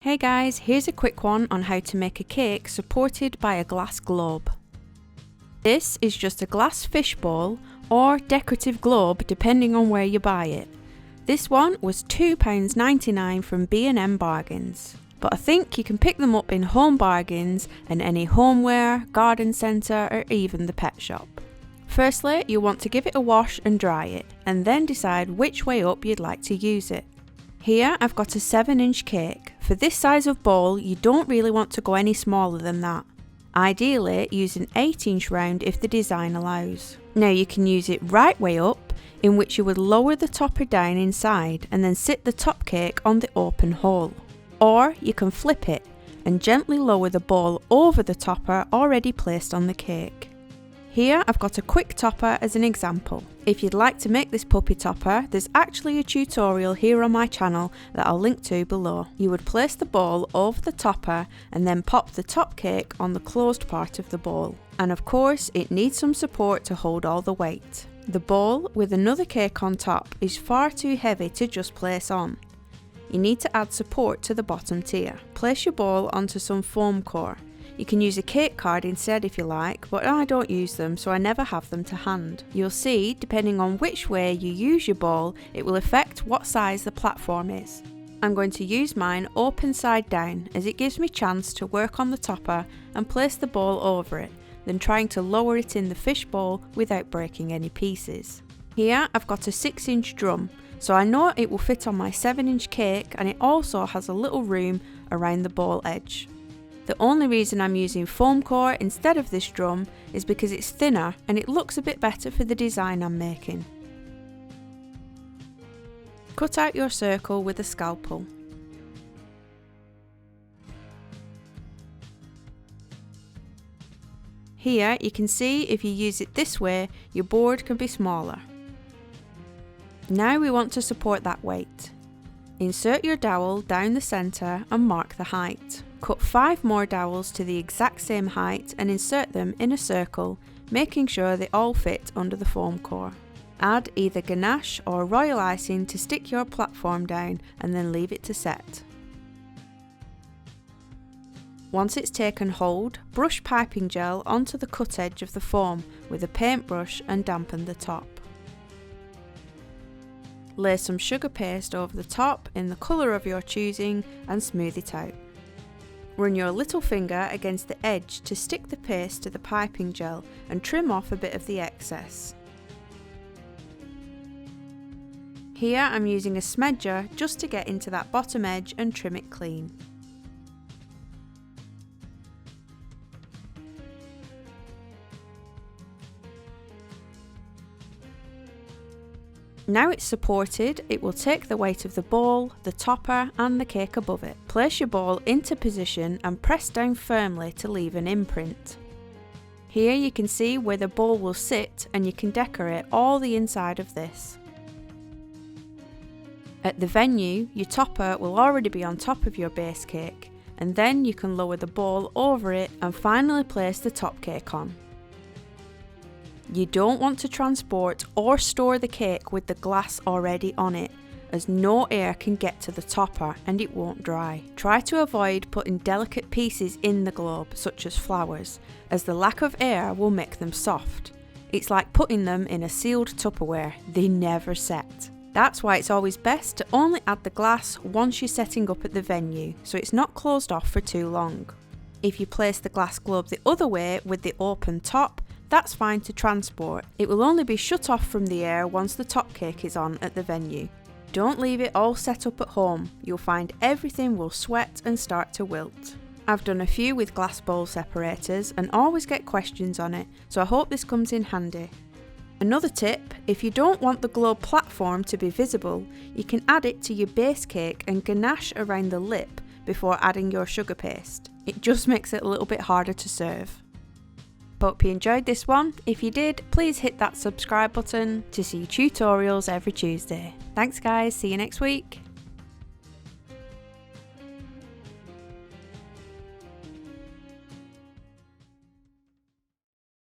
Hey guys, here's a quick one on how to make a cake supported by a glass globe. This is just a glass fishbowl or decorative globe depending on where you buy it. This one was £2.99 from B&M Bargains, but I think you can pick them up in Home Bargains and any homeware, garden centre or even the pet shop. Firstly, you want to give it a wash and dry it, and then decide which way up you'd like to use it. Here I've got a 7-inch cake. For this size of bowl, you don't really want to go any smaller than that. Ideally, use an 8-inch round if the design allows. Now you can use it right way up, in which you would lower the topper down inside and then sit the top cake on the open hole. Or you can flip it and gently lower the bowl over the topper already placed on the cake. Here I've got a quick topper as an example. If you'd like to make this puppy topper, there's actually a tutorial here on my channel that I'll link to below. You would place the bowl over the topper and then pop the top cake on the closed part of the bowl. And of course, it needs some support to hold all the weight. The bowl with another cake on top is far too heavy to just place on. You need to add support to the bottom tier. Place your bowl onto some foam core. You can use a cake card instead if you like, but I don't use them, so I never have them to hand. You'll see, depending on which way you use your bowl, it will affect what size the platform is. I'm going to use mine open side down, as it gives me chance to work on the topper and place the bowl over it, than trying to lower it in the fish bowl without breaking any pieces. Here I've got a 6-inch drum, so I know it will fit on my 7-inch cake, and it also has a little room around the bowl edge. The only reason I'm using foam core instead of this drum is because it's thinner and it looks a bit better for the design I'm making. Cut out your circle with a scalpel. Here you can see if you use it this way, your board can be smaller. Now we want to support that weight. Insert your dowel down the centre and mark the height. Cut 5 more dowels to the exact same height and insert them in a circle, making sure they all fit under the foam core. Add either ganache or royal icing to stick your platform down and then leave it to set. Once it's taken hold, brush piping gel onto the cut edge of the foam with a paintbrush and dampen the top. Lay some sugar paste over the top in the colour of your choosing and smooth it out. Run your little finger against the edge to stick the paste to the piping gel and trim off a bit of the excess. Here I'm using a smedger just to get into that bottom edge and trim it clean. Now it's supported, it will take the weight of the bowl, the topper and the cake above it. Place your bowl into position and press down firmly to leave an imprint. Here you can see where the bowl will sit and you can decorate all the inside of this. At the venue, your topper will already be on top of your base cake, and then you can lower the bowl over it and finally place the top cake on. You don't want to transport or store the cake with the glass already on it, as no air can get to the topper and it won't dry. Try to avoid putting delicate pieces in the globe, such as flowers, as the lack of air will make them soft. It's like putting them in a sealed Tupperware, they never set. That's why it's always best to only add the glass once you're setting up at the venue, so it's not closed off for too long. If you place the glass globe the other way with the open top, that's fine to transport. It will only be shut off from the air once the top cake is on at the venue. Don't leave it all set up at home, you'll find everything will sweat and start to wilt. I've done a few with glass bowl separators and always get questions on it, so I hope this comes in handy. Another tip, if you don't want the globe platform to be visible, you can add it to your base cake and ganache around the lip before adding your sugar paste. It just makes it a little bit harder to serve. Hope you enjoyed this one. If you did, please hit that subscribe button to see tutorials every Tuesday. Thanks guys, see you next week.